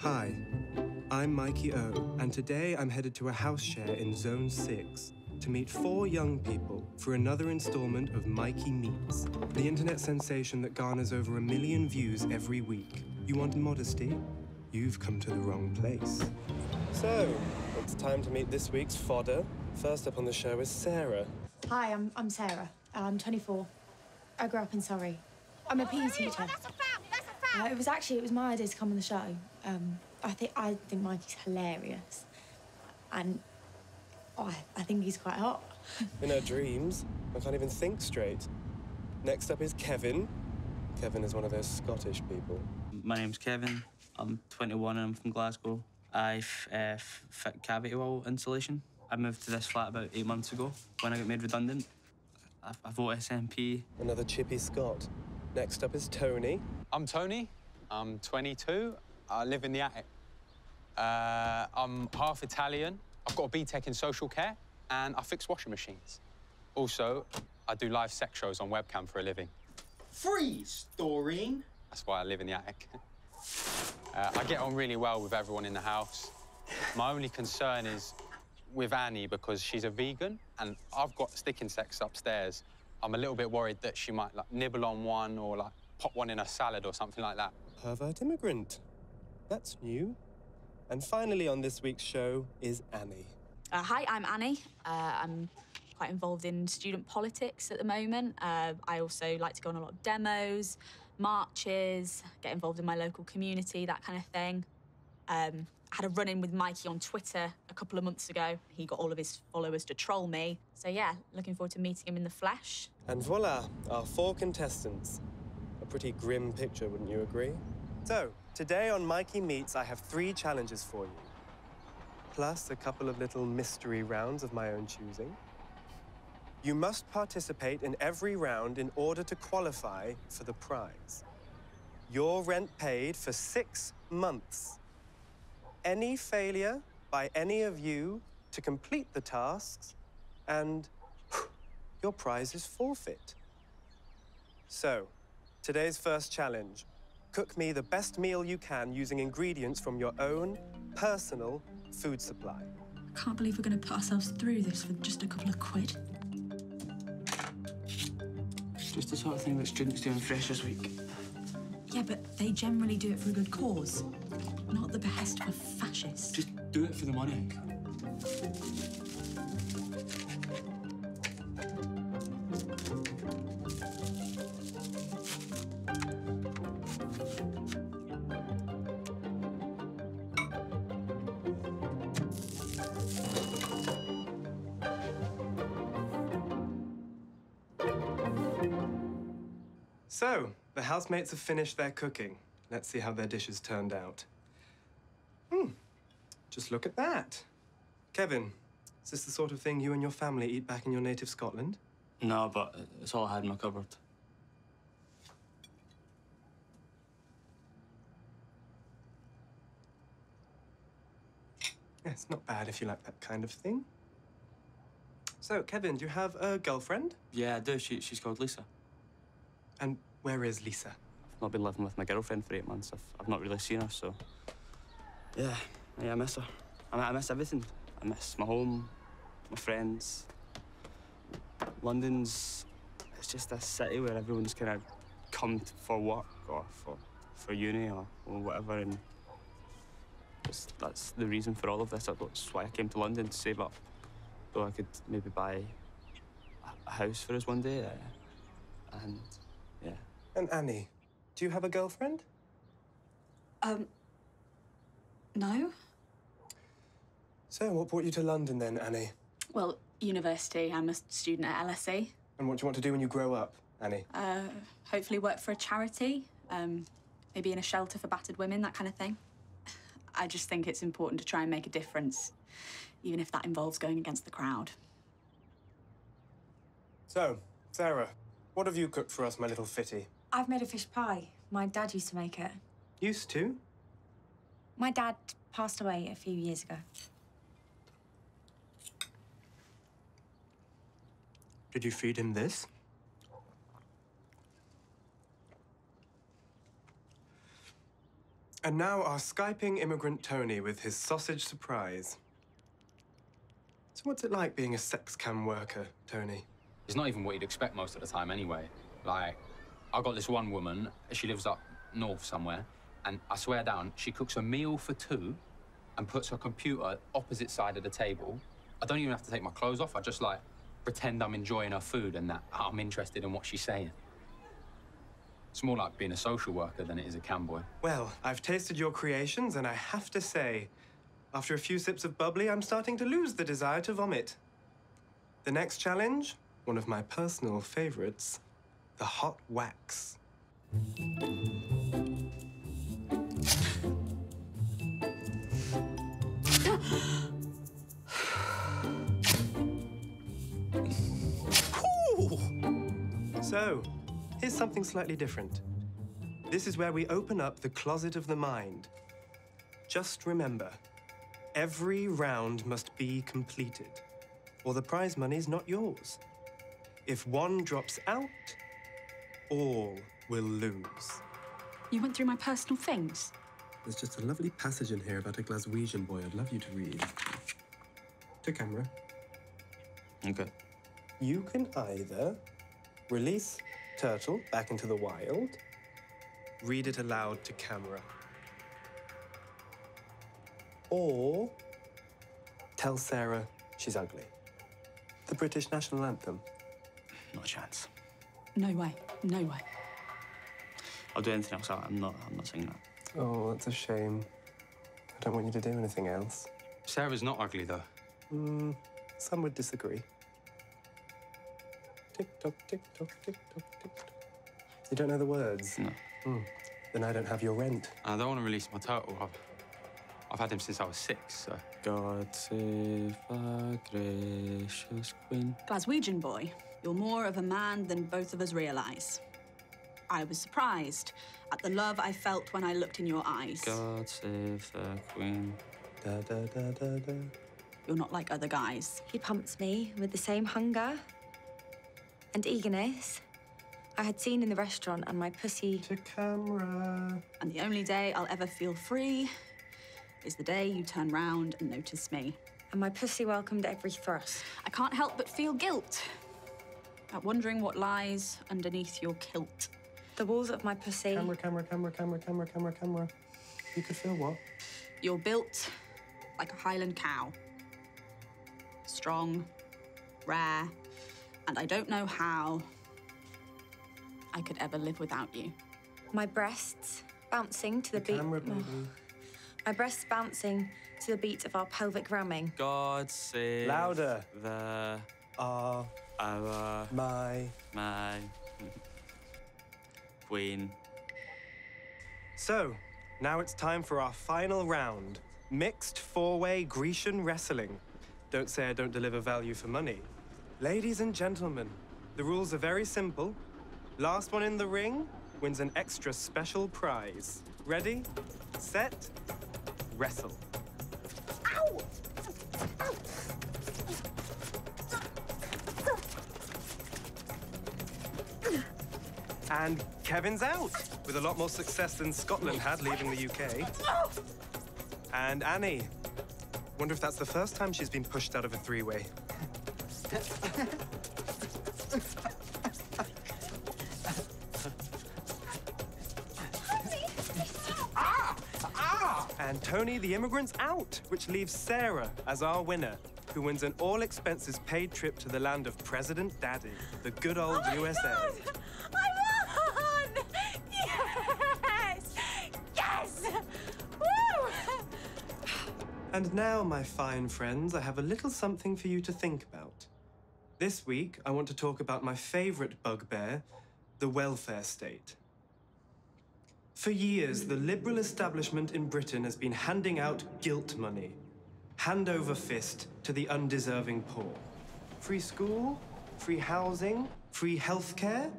Hi, I'm Mikey O, and today I'm headed to a house share in Zone 6 to meet 4 young people for another installment of Mikey Meets, the internet sensation that garners over 1 million views every week. You want modesty? You've come to the wrong place. So, it's time to meet this week's fodder. First up on the show is Sarah. Hi, I'm Sarah. I'm 24. I grew up in Surrey. I'm a PE teacher. That's a foul! That's a foul! It was my idea to come on the show. I think Mikey's hilarious. And I think he's quite hot. In her dreams, I can't even think straight. Next up is Kevin. Kevin is one of those Scottish people. My name's Kevin. I'm 21 and I'm from Glasgow. I fit cavity wall insulation. I moved to this flat about 8 months ago when I got made redundant. I vote SNP. Another chippy Scot. Next up is Tony. I'm Tony. I'm 22. I live in the attic. I'm half Italian. I've got a BTEC in social care, and I fix washing machines. Also, I do live sex shows on webcam for a living. Freeze, Doreen. That's why I live in the attic. I get on really well with everyone in the house. My only concern is with Annie, because she's a vegan, and I've got stick insects upstairs. I'm a little bit worried that she might nibble on one or pop one in a salad or something like that. Pervert immigrant. That's new. And finally on this week's show is Annie. Hi, I'm Annie. I'm quite involved in student politics at the moment. I also like to go on a lot of demos, marches, get involved in my local community, that kind of thing. I had a run-in with Mikey on Twitter a couple of months ago. He got all of his followers to troll me. So yeah, looking forward to meeting him in the flesh. And voila, our 4 contestants. A pretty grim picture, wouldn't you agree? So, today on Mikey Meets, I have 3 challenges for you. Plus a couple of little mystery rounds of my own choosing. You must participate in every round in order to qualify for the prize. Your rent paid for 6 months. Any failure by any of you to complete the tasks, and your prize is forfeit. So, today's first challenge. Cook me the best meal you can using ingredients from your own personal food supply. I can't believe we're going to put ourselves through this for just a couple of quid. Just the sort of thing that students do in Freshers Week. Yeah, but they generally do it for a good cause, not the behest of a fascist. Just do it for the money. So, the housemates have finished their cooking. Let's see how their dishes turned out. Just look at that. Kevin, is this the sort of thing you and your family eat back in your native Scotland? No, but it's all I had in my cupboard. Yeah, it's not bad if you like that kind of thing. So, Kevin, do you have a girlfriend? Yeah, I do. She's called Lisa. And where is Lisa? I've not been living with my girlfriend for 8 months. I've not really seen her, so... Yeah, I miss her. I miss everything. I miss my home, my friends. London's... It's just a city where everyone's kind of come for work or for uni or whatever, and that's the reason for all of this. That's why I came to London, to save up, so I could maybe buy a house for us one day, and yeah. And Annie, do you have a girlfriend? No. So, what brought you to London then, Annie? Well, university. I'm a student at LSE. And what do you want to do when you grow up, Annie? Hopefully work for a charity, maybe in a shelter for battered women, that kind of thing. I just think it's important to try and make a difference, even if that involves going against the crowd. So, Sarah, what have you cooked for us, my little fitty? I've made a fish pie. My dad used to make it. Used to? My dad passed away a few years ago. Did you feed him this? And now our Skyping immigrant Tony with his sausage surprise. So what's it like being a sex cam worker, Tony? It's not even what you'd expect most of the time anyway. Like, I got this one woman, she lives up north somewhere, and I swear down, she cooks a meal for two and puts her computer opposite side of the table. I don't even have to take my clothes off. I just, like, pretend I'm enjoying her food and that I'm interested in what she's saying. It's more like being a social worker than it is a cam boy. Well, I've tasted your creations, and I have to say, after a few sips of bubbly, I'm starting to lose the desire to vomit. The next challenge, one of my personal favorites, the hot wax. So, here's something slightly different. This is where we open up the closet of the mind. Just remember, every round must be completed, or the prize money's not yours. If one drops out, all will lose. You went through my personal things. There's just a lovely passage in here about a Glaswegian boy I'd love you to read. To camera. Okay. You can either release Turtle back into the wild, read it aloud to camera, or tell Sarah she's ugly. The British national anthem. Not a chance. No way. No way. I'll do anything else. I'm not singing that. Oh, that's a shame. I don't want you to do anything else. Sarah's not ugly, though. Some would disagree. Tick-tock, tick-tock, tick-tock, tick-tock. You don't know the words? No. Then I don't have your rent. I don't want to release my turtle. I've had him since I was 6, so... God save our gracious queen. Glaswegian boy, you're more of a man than both of us realise. I was surprised at the love I felt when I looked in your eyes. God save the queen. Da, da, da, da, da. You're not like other guys. He pumps me with the same hunger and eagerness I had seen in the restaurant, and my pussy... To camera. And the only day I'll ever feel free is the day you turn round and notice me. And my pussy welcomed every thrust. I can't help but feel guilt at wondering what lies underneath your kilt. The walls of my pussy... Camera, camera, camera, camera, camera, camera, camera. You could feel what? You're built like a Highland cow. Strong, rare, and I don't know how I could ever live without you. My breasts bouncing to the beat... Camera, baby. My breasts bouncing to the beat of our pelvic ramming. God save Louder. the Our my queen. So, now it's time for our final round. Mixed four-way Grecian wrestling. Don't say I don't deliver value for money. Ladies and gentlemen, the rules are very simple. Last one in the ring wins an extra special prize. Ready, set, wrestle. Ow! Ow! And Kevin's out, with a lot more success than Scotland had leaving the UK. And Annie. Wonder if that's the first time she's been pushed out of a three-way. And Tony the immigrant's out, which leaves Sarah as our winner, who wins an all-expenses-paid trip to the land of President Daddy, the good old USA. God! I won! Yes! Yes! Woo! And now, my fine friends, I have a little something for you to think about. This week, I want to talk about my favorite bugbear, the welfare state. For years, the liberal establishment in Britain has been handing out guilt money, hand over fist to the undeserving poor. Free school, free housing, free healthcare.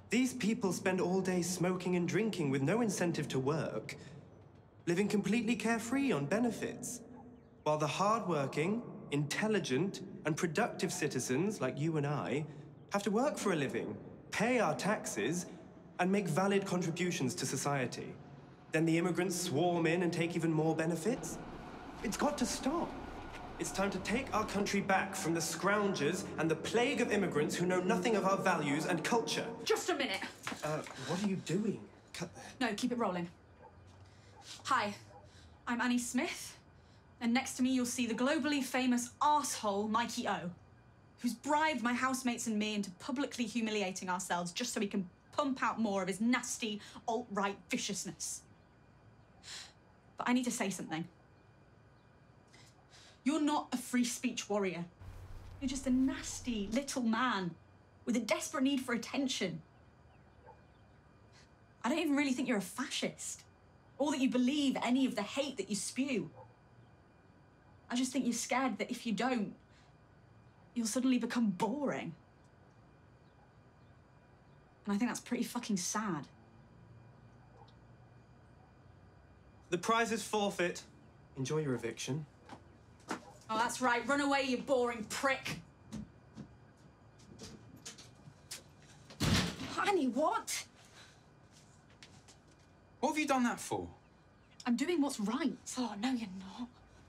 These people spend all day smoking and drinking with no incentive to work, living completely carefree on benefits, while the hardworking, intelligent, and productive citizens like you and I have to work for a living, pay our taxes, and make valid contributions to society. Then the immigrants swarm in and take even more benefits? It's got to stop. It's time to take our country back from the scroungers and the plague of immigrants who know nothing of our values and culture. Just a minute. What are you doing? No, keep it rolling. Hi, I'm Annie Smith, and next to me you'll see the globally famous arsehole Mikey O, who's bribed my housemates and me into publicly humiliating ourselves just so he can pump out more of his nasty alt-right viciousness. But I need to say something. You're not a free speech warrior. You're just a nasty little man with a desperate need for attention. I don't even really think you're a fascist, or that you believe any of the hate that you spew. I just think you're scared that if you don't, you'll suddenly become boring. And I think that's pretty fucking sad. The prize is forfeit. Enjoy your eviction. Oh, that's right. Run away, you boring prick. Annie, what? What have you done that for? I'm doing what's right. Oh, no, you're not.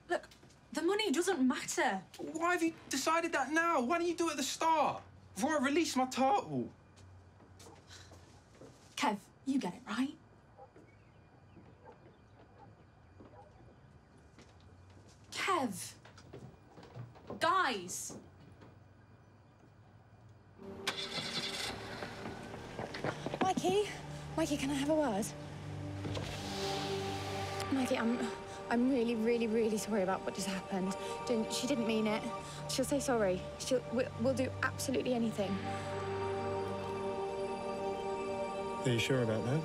Look, the money doesn't matter. Why have you decided that now? Why don't you do it at the start? Before I release my turtle? Kev, you get it, right? Kev. Guys. Mikey, can I have a word? Mikey, I'm really, really, really sorry about what just happened. She didn't mean it. She'll say sorry. We'll do absolutely anything. Are you sure about that?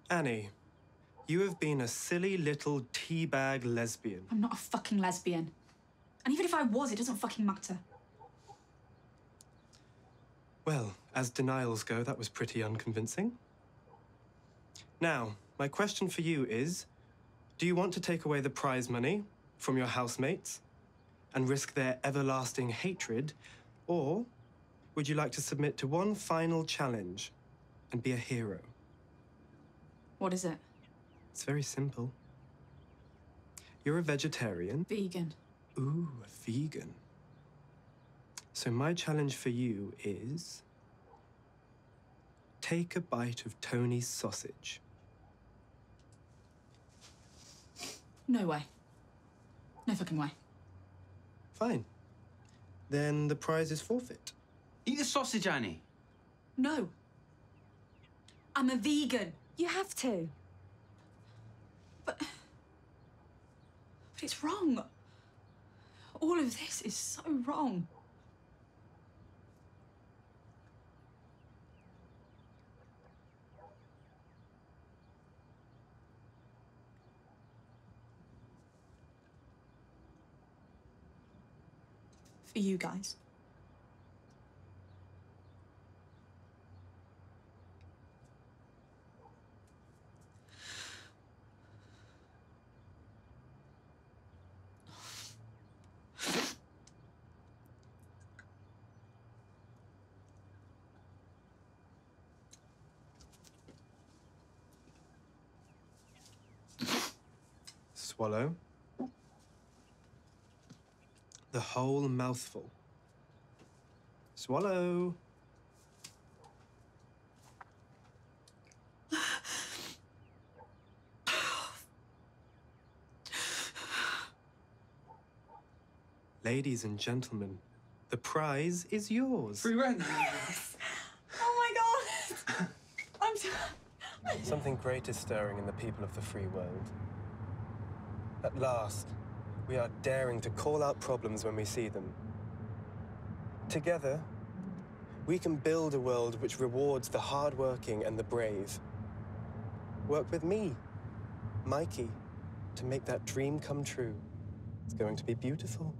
Annie, you have been a silly little teabag lesbian. I'm not a fucking lesbian. And even if I was, it doesn't fucking matter. Well, as denials go, that was pretty unconvincing. Now, my question for you is, do you want to take away the prize money from your housemates and risk their everlasting hatred, or would you like to submit to one final challenge and be a hero? What is it? It's very simple. You're a vegetarian. Vegan. Ooh, a vegan. So my challenge for you is... take a bite of Tony's sausage. No way. No fucking way. Fine. Then the prize is forfeit. Eat the sausage, Annie. No. I'm a vegan. You have to. But it's wrong. All of this is so wrong. For you guys. Swallow. The whole mouthful. Swallow. Ladies and gentlemen, the prize is yours. Free rent. Oh my god! I'm so... Something great is stirring in the people of the free world. At last, we are daring to call out problems when we see them. Together, we can build a world which rewards the hardworking and the brave. Work with me, Mikey, to make that dream come true. It's going to be beautiful.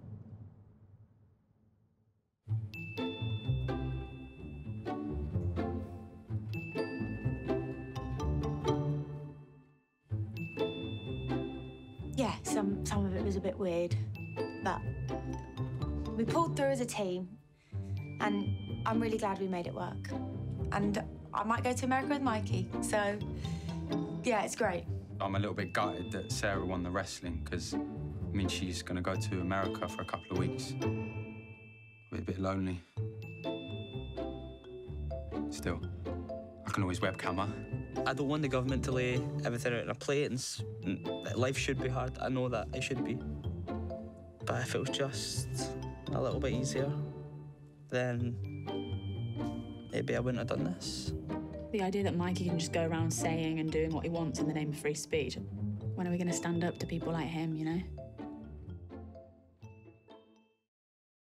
Yeah, some of it was a bit weird, but we pulled through as a team, and I'm really glad we made it work. And I might go to America with Mikey, so yeah, it's great. I'm a little bit gutted that Sarah won the wrestling because, I mean, she's going to go to America for a couple of weeks. We're a bit lonely. Still, I can always webcam her. I don't want the government to lay everything out on a plate and life should be hard. I know that it should be. But if it was just a little bit easier, then maybe I wouldn't have done this. The idea that Mikey can just go around saying and doing what he wants in the name of free speech. When are we going to stand up to people like him, you know?